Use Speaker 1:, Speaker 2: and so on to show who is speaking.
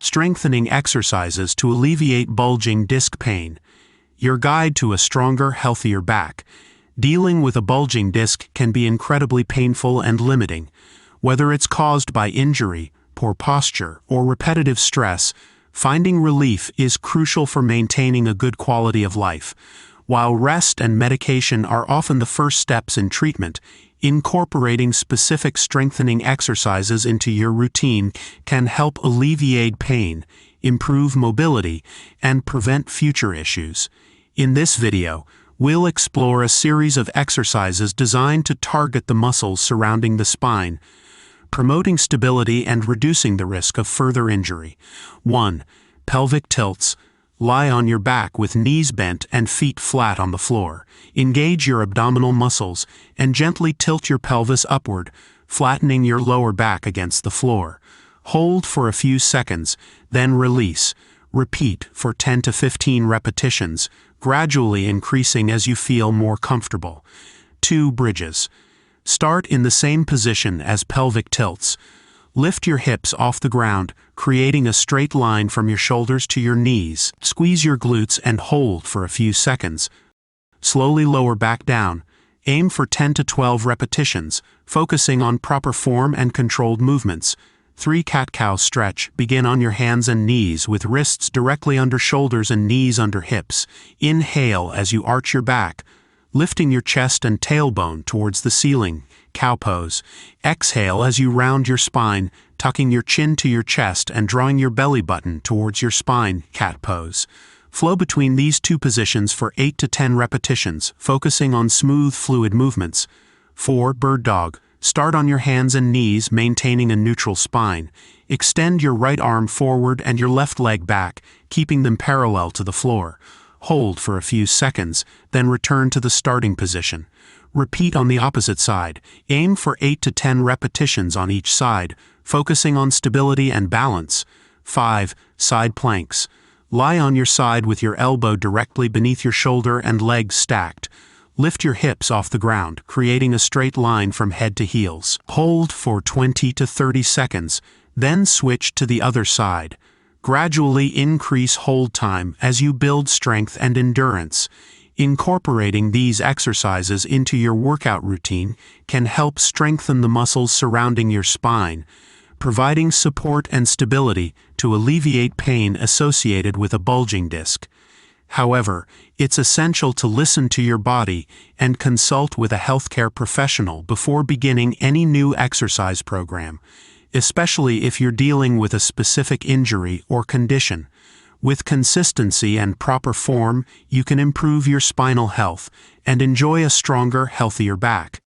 Speaker 1: Strengthening exercises to alleviate bulging disc pain. Your guide to a stronger, healthier back. Dealing with a bulging disc can be incredibly painful and limiting. Whether it's caused by injury, poor posture, or repetitive stress, finding relief is crucial for maintaining a good quality of life. While rest and medication are often the first steps in treatment, incorporating specific strengthening exercises into your routine can help alleviate pain, improve mobility, and prevent future issues. In this video, we'll explore a series of exercises designed to target the muscles surrounding the spine, promoting stability and reducing the risk of further injury. 1. Pelvic tilts. Lie on your back with knees bent and feet flat on the floor. Engage your abdominal muscles and gently tilt your pelvis upward, flattening your lower back against the floor. Hold for a few seconds, then release. Repeat for 10 to 15 repetitions, gradually increasing as you feel more comfortable. 2. Bridges. Start in the same position as pelvic tilts. Lift your hips off the ground, creating a straight line from your shoulders to your knees. Squeeze your glutes and hold for a few seconds. Slowly lower back down. Aim for 10 to 12 repetitions, focusing on proper form and controlled movements. 3. Cat-cow stretch. Begin on your hands and knees with wrists directly under shoulders and knees under hips. Inhale as you arch your back, lifting your chest and tailbone towards the ceiling. Cow pose. Exhale as you round your spine, tucking your chin to your chest and drawing your belly button towards your spine. Cat pose. Flow between these two positions for 8 to 10 repetitions, focusing on smooth, fluid movements. 4. Bird dog. Start on your hands and knees, maintaining a neutral spine. Extend your right arm forward and your left leg back, keeping them parallel to the floor. Hold for a few seconds, then return to the starting position. Repeat on the opposite side. Aim for 8 to 10 repetitions on each side, focusing on stability and balance. 5. Side planks. Lie on your side with your elbow directly beneath your shoulder and legs stacked. Lift your hips off the ground, creating a straight line from head to heels. Hold for 20 to 30 seconds, then switch to the other side. Gradually increase hold time as you build strength and endurance. Incorporating these exercises into your workout routine can help strengthen the muscles surrounding your spine, providing support and stability to alleviate pain associated with a bulging disc. However, it's essential to listen to your body and consult with a healthcare professional before beginning any new exercise program, especially if you're dealing with a specific injury or condition. With consistency and proper form, you can improve your spinal health and enjoy a stronger, healthier back.